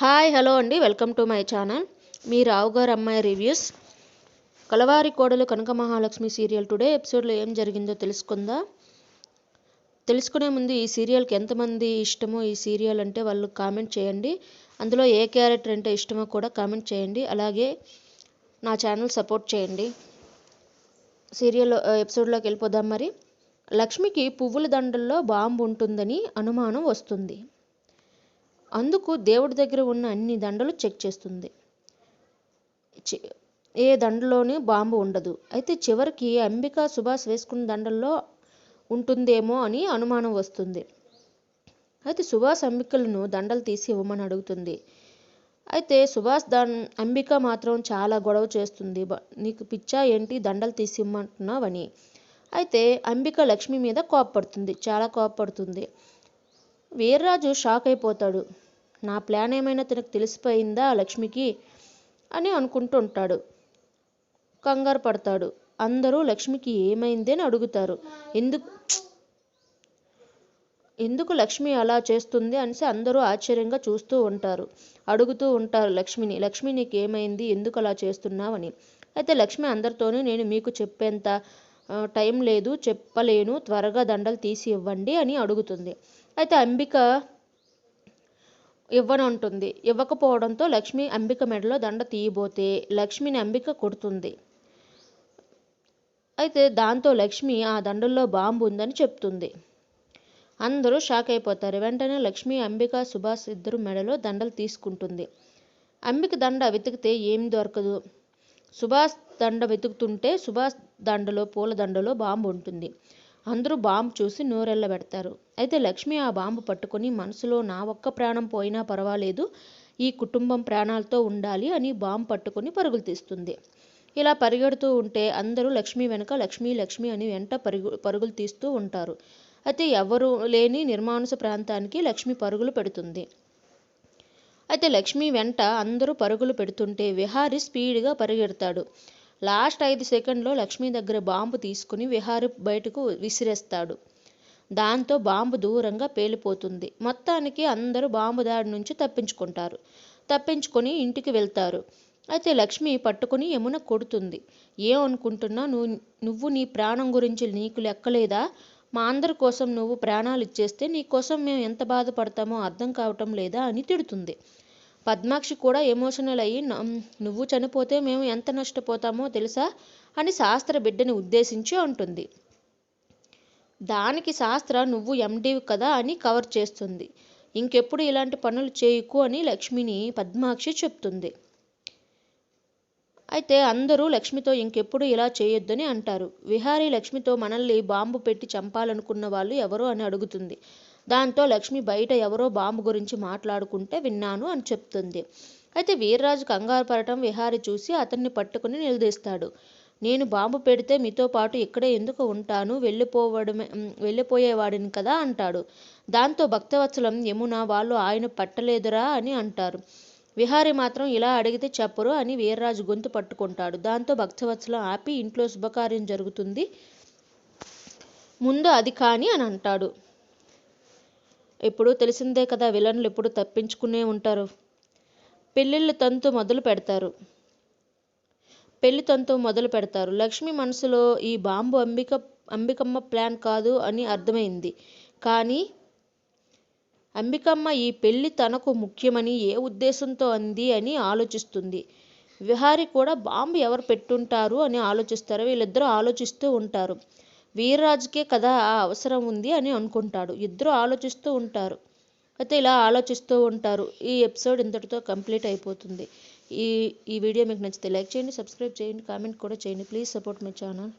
Hi hello అండి, welcome to my channel. మీ రావు గారు అమ్మాయి రివ్యూస్. కలవారి కోడలు కనక మహాలక్ష్మి సీరియల్ టుడే ఎపిసోడ్లో ఏం జరిగిందో తెలుసుకునే ముందు ఈ సీరియల్కి ఎంతమంది ఇష్టమో ఈ సీరియల్ అంటే వాళ్ళు కామెంట్ చేయండి. అందులో ఏ క్యారెక్టర్ అంటే ఇష్టమో కూడా కామెంట్ చేయండి. అలాగే నా ఛానల్ సపోర్ట్ చేయండి. సీరియల్ ఎపిసోడ్లోకి వెళ్ళిపోదాం. మరి లక్ష్మికి పువ్వుల దండల్లో బాంబు ఉంటుందని అనుమానం వస్తుంది. అందుకు దేవుడి దగ్గర ఉన్న అన్ని దండలు చెక్ చేస్తుంది. ఏ దండలోనూ బాంబు ఉండదు. అయితే చివరికి అంబిక సుభాష్ వేసుకున్న దండల్లో ఉంటుందేమో అని అనుమానం వస్తుంది. అయితే సుభాష్ అంబికలను దండలు తీసి ఇవ్వమని అడుగుతుంది. అయితే సుభాష్ అంబిక మాత్రం చాలా గొడవ చేస్తుంది. నీకు పిచ్చా ఏంటి, దండలు తీసి ఇవ్వమంటున్నావని. అయితే అంబిక లక్ష్మి మీద చాలా కోపపడుతుంది. వీర్రాజు షాక్ అయిపోతాడు. నా ప్లాన్ ఏమైనా తనకు తెలిసిపోయిందా లక్ష్మికి అని అనుకుంటూ ఉంటాడు. కంగారు పడతాడు. అందరూ లక్ష్మికి ఏమైంది అని అడుగుతారు. ఎందుకు లక్ష్మి అలా చేస్తుంది అనేసి అందరూ ఆశ్చర్యంగా అడుగుతూ ఉంటారు లక్ష్మి నీకు ఏమైంది, ఎందుకు అలా చేస్తున్నావని. అయితే లక్ష్మి అందరితోనూ నేను మీకు చెప్పేంత టైం లేదు, చెప్పలేను, త్వరగా దండలు తీసి ఇవ్వండి అని అడుగుతుంది. అయితే అంబిక ఇవ్వనంటుంది. ఇవ్వకపోవడంతో లక్ష్మి అంబిక మెడలో దండ తీయబోతే లక్ష్మిని అంబిక కొడుతుంది. అయితే దాంతో లక్ష్మి ఆ దండల్లో బాంబు ఉందని చెప్తుంది. అందరూ షాక్ అయిపోతారు. వెంటనే లక్ష్మి అంబిక సుభాష్ ఇద్దరు మెడలో దండలు తీసుకుంటుంది. అంబిక దండ వెతికితే ఏం దొరకదు. సుభాష్ దండ వెతుకుతుంటే సుభాష్ పూల దండలో బాంబు ఉంటుంది. అందరూ బాంబు చూసి నోరెళ్ళబెడతారు. అయితే లక్ష్మి ఆ బాంబు పట్టుకొని మనసులో నా ఒక్క ప్రాణం పోయినా పర్వాలేదు, ఈ కుటుంబం ప్రాణాలతో ఉండాలి అని బాంబు పట్టుకొని పరుగులు తీస్తుంది. ఇలా పరిగెడుతూ ఉంటే అందరూ లక్ష్మి వెనుక లక్ష్మి అని వెంట పరుగులు తీస్తూ ఉంటారు. అయితే ఎవరు లేని నిర్మానుష ప్రాంతానికి లక్ష్మి పరుగులు పెడుతుంది. అయితే లక్ష్మి వెంట అందరూ పరుగులు పెడుతుంటే విహారీ స్పీడ్గా పరిగెడతాడు. లాస్ట్ 5 సెకండ్లో లక్ష్మి దగ్గర బాంబు తీసుకుని విహారీ బయటకు విసిరేస్తాడు. దాంతో బాంబు దూరంగా పేలిపోతుంది. మొత్తానికి అందరూ బాంబు దాడి నుంచి తప్పించుకొని ఇంటికి వెళ్తారు. అయితే లక్ష్మి పట్టుకుని యమున కొడుతుంది. ఏమనుకుంటున్నా నువ్వు నీ ప్రాణం గురించి నీకు లెక్కలేదా? మా అందరి కోసం నువ్వు ప్రాణాలు ఇచ్చేస్తే నీ కోసం మేము ఎంత బాధపడతామో అర్థం కావటం లేదా అని తిడుతుంది. పద్మాక్షి కూడా ఎమోషనల్ అయ్యి నువ్వు చనిపోతే మేము ఎంత నష్టపోతామో తెలుసా అని శాస్త్ర బిడ్డని ఉద్దేశించి అంటుంది. దానికి శాస్త్ర నువ్వు ఎండీవి కదా అని కవర్ చేస్తుంది. ఇంకెప్పుడు ఇలాంటి పనులు చేయకు అని లక్ష్మిని పద్మాక్షి చెప్తుంది. అయితే అందరూ లక్ష్మితో ఇంకెప్పుడు ఇలా చేయొద్దని అంటారు. విహారీ లక్ష్మితో మనల్ని బాంబు పెట్టి చంపాలనుకున్న వాళ్ళు ఎవరో అని అడుగుతుంది. దాంతో లక్ష్మి బయట ఎవరో బాంబు గురించి మాట్లాడుకుంటే విన్నాను అని చెప్తుంది. అయితే వీర్రాజు కంగారు పడటం విహారీ చూసి అతన్ని పట్టుకుని నిలదీస్తాడు. నేను బాంబు పెడితే మీతో పాటు ఇక్కడే ఎందుకు ఉంటాను, వెళ్ళిపోయేవాడిని కదా అంటాడు. దాంతో భక్తవత్సలం యమున వాళ్ళు ఆయన పట్టలేదురా అని అంటారు. విహారీ మాత్రం ఇలా అడిగితే చెప్పరు అని వీర్రాజు గొంతు పట్టుకుంటాడు. దాంతో భక్తవత్సలం ఆపి ఇంట్లో శుభకార్యం జరుగుతుంది, ముందు అది కాని అని అంటాడు. ఇప్పుడు తెలిసిందే కదా, విలన్లు ఎప్పుడు తప్పించుకునే ఉంటారు. పెళ్లి తంతు మొదలు పెడతారు. లక్ష్మి మనసులో ఈ బాంబు అంబికమ్మ ప్లాన్ కాదు అని అర్థమైంది. కానీ అంబికమ్మ ఈ పెళ్లి తనకు ముఖ్యమని ఏ ఉద్దేశంతో అంది అని ఆలోచిస్తుంది. విహారీ కూడా బాంబు ఎవరు పెట్టుంటారు అని ఆలోచిస్తారు. వీళ్ళిద్దరూ ఆలోచిస్తూ ఉంటారు. వీర్రాజుకే కదా ఆ అవసరం ఉంది అని అనుకుంటాడు. ఇద్దరు ఆలోచిస్తూ ఉంటారు. అయితే ఇలా ఆలోచిస్తూ ఉంటారు. ఈ ఎపిసోడ్ ఇంతటితో కంప్లీట్ అయిపోతుంది. ఈ వీడియో మీకు నచ్చితే లైక్ చేయండి, సబ్స్క్రైబ్ చేయండి, కామెంట్ కూడా చేయండి. Please support my channel.